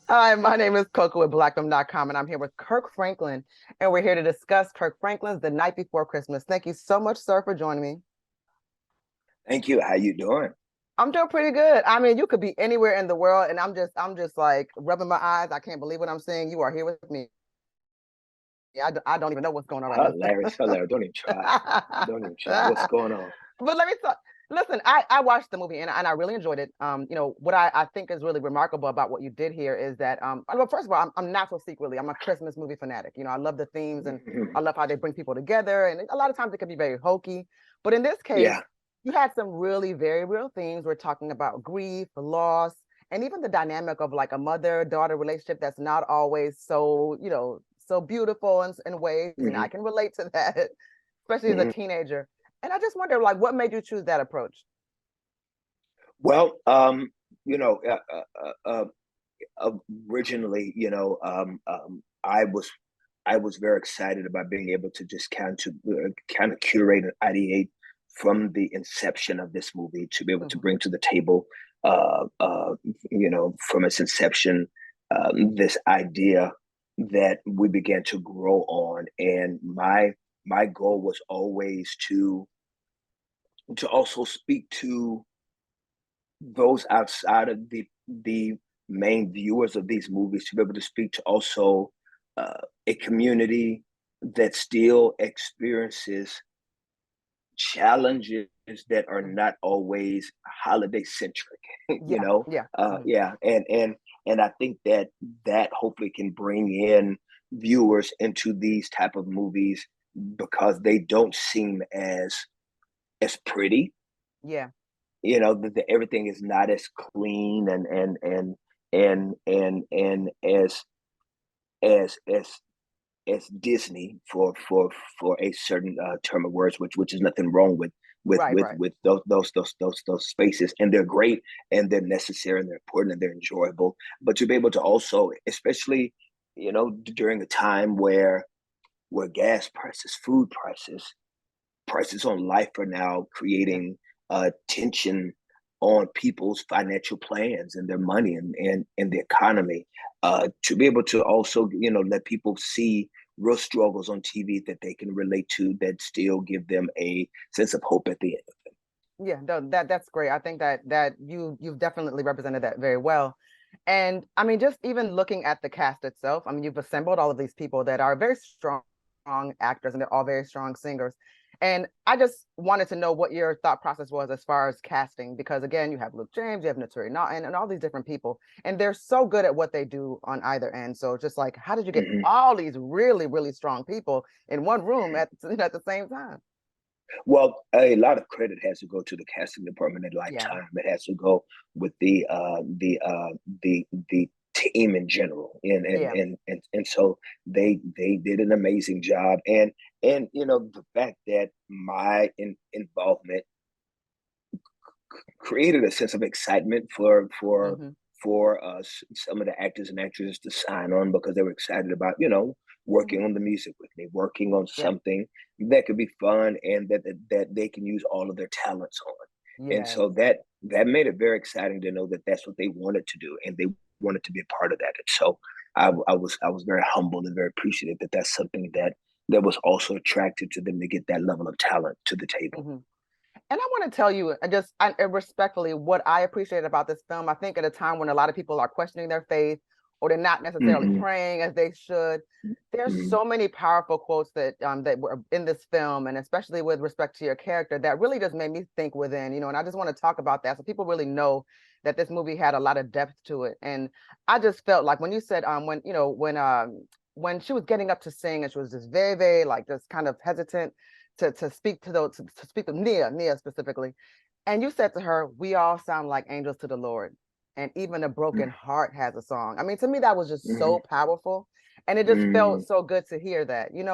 Hi, my name is Koku with blackfilm.com, and I'm here with Kirk Franklin, and we're here to discuss Kirk Franklin's The Night Before Christmas. Thank you so much, sir, for joining me. Thank you. How you doing? I'm doing pretty good. I mean, you could be anywhere in the world, and I'm just like rubbing my eyes. I can't believe what I'm seeing. You are here with me. I don't even know what's going on right Hilarious, now. hilarious. Don't even try. Don't even try. What's going on? But let me talk. Listen, I watched the movie and I really enjoyed it. What I think is really remarkable about what you did here is that well, first of all, I'm not so secretly, I'm a Christmas movie fanatic. I love the themes and I love how they bring people together. And a lot of times it can be very hokey. But in this case, Yeah. you had some really very real themes. We're talking about grief, loss, and even the dynamic of like a mother-daughter relationship that's not always so, so beautiful in ways. And I hmm can relate to that, especially as a hmm teenager. And I just wonder, like, what made you choose that approach? Well, you know, originally, I was very excited about being able to just kind of curate and ideate from the inception of this movie to be able to Mhm. bring to the table, uh, uh, from its inception, this idea that we began to grow on, and my goal was always to also speak to those outside of the main viewers of these movies, to be able to speak to also a community that still experiences challenges that are Mhm. not always holiday centric. you Yeah, know, yeah. Mhm. yeah, and I think that that hopefully can bring in viewers into these type of movies because they don't seem as pretty. Yeah. Everything is not as clean and as as Disney for a certain term of words, which is nothing wrong with Right, right. those spaces, and they're great and they're necessary and they're important and they're enjoyable. But to be able to also, especially during a time where gas prices, food prices, prices on life are now Yeah. creating tension on people's financial plans and their money and the economy. To be able to also, let people see real struggles on TV that they can relate to, that still give them a sense of hope at the end of it. Yeah, no, that's great. I think that you've definitely represented that very well. And I mean, just even looking at the cast itself, I mean, you've assembled all of these people that are very strong actors and they're all very strong singers. And I just wanted to know what your thought process was as far as casting, because again, you have Luke James, you have Naturi Naughton, and all these different people, and they're so good at what they do on either end. So just like, how did you get Mhm. all these really, really strong people in one room at the same time? Well, a lot of credit has to go to the casting department at Yeah, Lifetime. It has to go with the team in general, yeah. and so they did an amazing job. And the fact that my involvement created a sense of excitement Hmm. for some of the actors and actresses to sign on because they were excited about Hmm. working on the music with me, working on Yeah. something that could be fun and that they can use all of their talents on. And Yes. so that made it very exciting to know that that's what they wanted to do and they wanted to be a part of that. And so I was very humbled and very appreciative that that's something that was also attractive to them to get that level of talent to the table. Hmm. And I want to tell you, respectfully, what I appreciate about this film. I think at a time when a lot of people are questioning their faith or they're not necessarily hmm praying as they should, there's hmm so many powerful quotes that were in this film, and especially with respect to your character, that really just made me think within. And I just want to talk about that so people really know that this movie had a lot of depth to it. And I just felt like when you said when she was getting up to sing and she was just very, very like just kind of hesitant to speak to those to speak to Nia specifically. And you said to her, "We all sound like angels to the Lord, and even a broken heart has a song." I mean, to me, that was just so hmm powerful, and it just felt hmm so good to hear that. And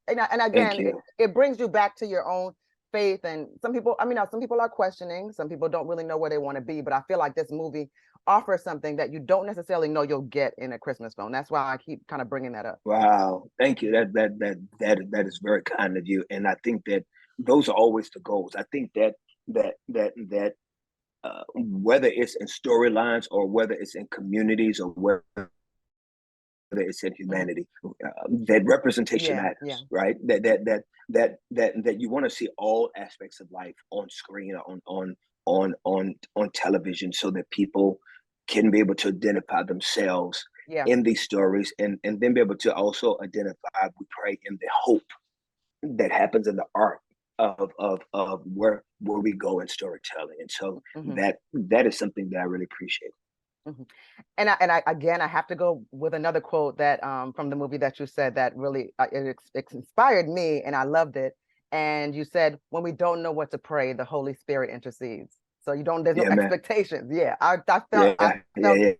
Thank again, you. it brings you back to your own faith. And some people, I mean, now some people are questioning, some people don't really know where they want to be, but I feel like this movie offers something that you don't necessarily know you'll get in a Christmas film. That's why I keep kind of bringing that up. Wow. Thank you. That is very kind of you. And I think that those are always the goals. I think that whether it's in storylines or whether it's in communities or where it's in humanity. That representation Yeah, matters, yeah, right? That you want to see all aspects of life on screen, on television, so that people can be able to identify themselves yeah. in these stories, and then be able to also identify, we pray, in the hope that happens in the art of where we go in storytelling. And so Hmm. that is something that I really appreciate. Hmm. And I again, I have to go with another quote that from the movie that you said that really it inspired me and I loved it. And you said, when we don't know what to pray, the Holy Spirit intercedes. So you don't, there's no Yeah, man. expectations. Yeah, I Yeah, yeah, felt yeah,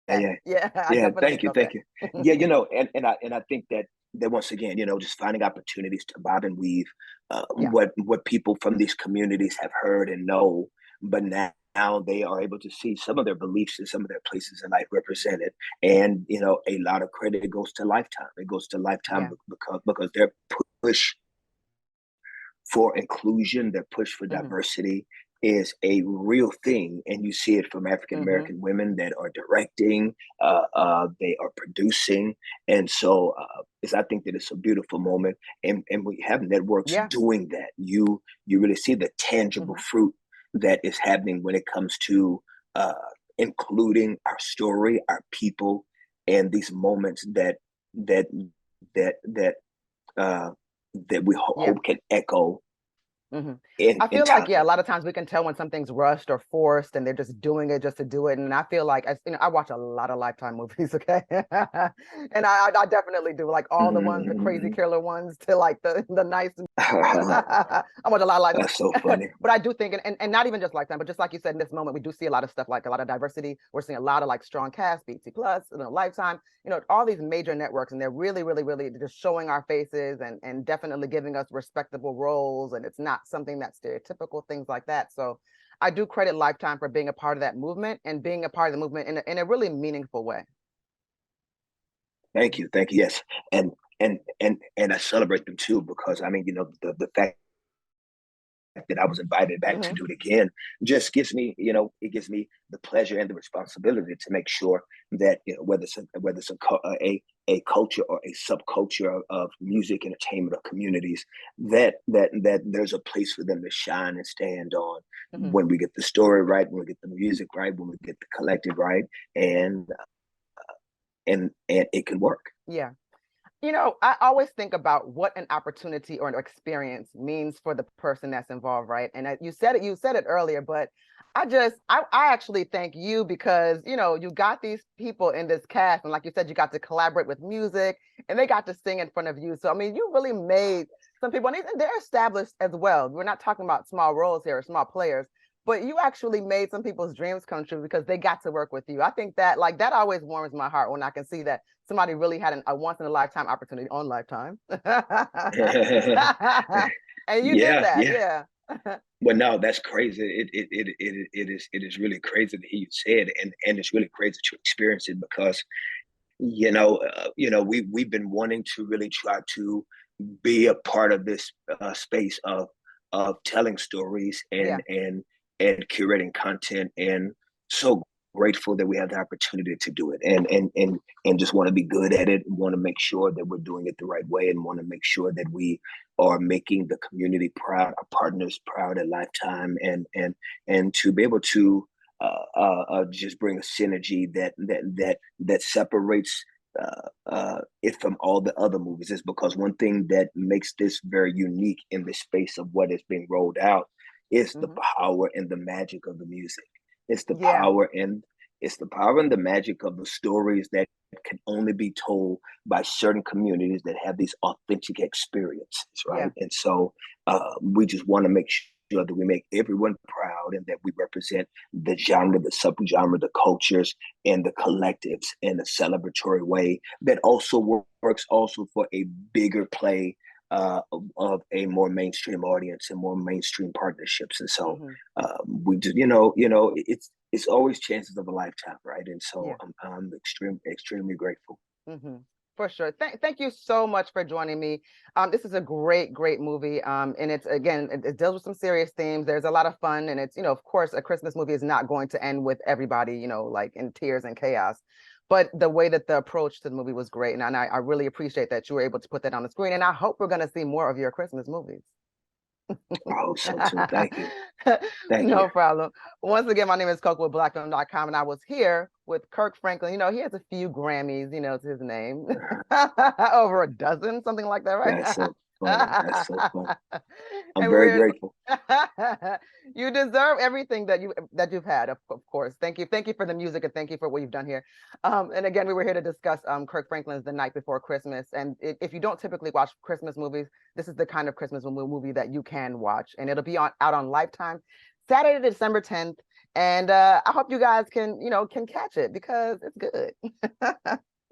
that. yeah, Yeah, I yeah. definitely Thank you, felt that. thank you. Yeah, and I think that once again, just finding opportunities to bob and weave Yeah. what people from these communities have heard and know, but now they are able to see some of their beliefs and some of their places in life represented. And a lot of credit goes to Lifetime. It goes to Lifetime Yeah. because their push for inclusion, their push for Hmm. diversity is a real thing. And you see it from African Hmm. American women that are directing, they are producing. And so I think that it's a beautiful moment. And we have networks Yeah. doing that. You really see the tangible Hmm. fruit that is happening when it comes to uh, including our story, our people, and these moments that that that uh, that we Yeah. hope can echo Hmm. I in feel like, yeah, a time. lot of times we can tell when something's rushed or forced and they're just doing it just to do it. And I feel like, as I watch a lot of Lifetime movies, okay? And I definitely do, like all the ones, the crazy Mhm. killer ones to like the nice. I watch a lot of Lifetime. That's so funny. But I do think, and not even just Lifetime, but just like you said, in this moment, we do see a lot of stuff, like a lot of diversity. We're seeing a lot of like strong cast, BT Plus, Lifetime, all these major networks, and they're really, really, really just showing our faces and definitely giving us respectable roles. And it's not something that's stereotypical, things like that. So I do credit Lifetime for being a part of that movement and being a part of the movement in a really meaningful way. Thank you, thank you. Yes, and I celebrate them too, because I mean, the fact that I was invited back to Hmm. do it again just it gives me the pleasure and the responsibility to make sure that whether it's a culture or a subculture of music, entertainment, or communities, that there's a place for them to shine and stand on Hmm. when we get the story right, when we get the music right, when we get the collective right, and and it can work. Yeah. I always think about what an opportunity or an experience means for the person that's involved, right? And you said it earlier, but I actually thank you because, you got these people in this cast, and like you said, you got to collaborate with music and they got to sing in front of you. So, I mean, you really made some people, and they're established as well. We're not talking about small roles here or small players, but you actually made some people's dreams come true because they got to work with you. I think that, like, that always warms my heart when I can see that somebody really had a once in a lifetime opportunity on Lifetime. And you did Yeah, that. yeah. Yeah. Well, no, that's crazy. It is really crazy to hear you say it, and it's really crazy to experience it, because we've been wanting to really try to be a part of this space of telling stories Yeah. and curating content, and so grateful that we have the opportunity to do it, and just want to be good at it, and want to make sure that we're doing it the right way, and want to make sure that we are making the community proud, our partners proud at Lifetime, and to be able to just bring a synergy that separates it from all the other movies. Is because one thing that makes this very unique in the space of what is being rolled out is the Hmm. power and the magic of the music. It's the Yeah. power and it's the power and the magic of the stories that can only be told by certain communities that have these authentic experiences, Yeah. right? And so we just want to make sure that we make everyone proud, and that we represent the genre, the subgenre, the cultures, and the collectives in a celebratory way that also works also for a bigger play of a more mainstream audience and more mainstream partnerships. And so Hmm. we just, it's always chances of a lifetime, right? And so Yeah. I'm extremely grateful. Hmm. For sure. Thank you so much for joining me. This is a great, great movie. And it's, again, it deals with some serious themes. There's a lot of fun, and it's, of course, a Christmas movie is not going to end with everybody, like in tears and chaos. but the way that the approach to the movie was great. And I really appreciate that you were able to put that on the screen. And I hope we're going to see more of your Christmas movies. I hope so too. Thank you. Thank No you. problem. Once again, my name is Koku with blackfilm.com, and I was here with Kirk Franklin. You know, he has a few Grammys, you know, to his name. Over a dozen, something like that, right? That's so funny. That's so funny. I'm And very grateful. You deserve everything that you've had, of course. Thank you for the music, and thank you for what you've done here. And again, we were here to discuss Kirk Franklin's The Night Before Christmas. And if you don't typically watch Christmas movies, this is the kind of Christmas movie that you can watch, and it'll be out on Lifetime Saturday, December 10th. And I hope you guys can catch it, because it's good.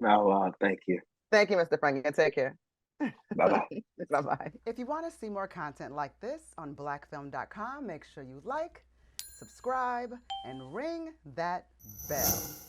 Oh, thank you. Thank you, Mr. Franklin. Take care. Bye-bye. Bye-bye. If you want to see more content like this on blackfilm.com, make sure you like, subscribe, and ring that bell.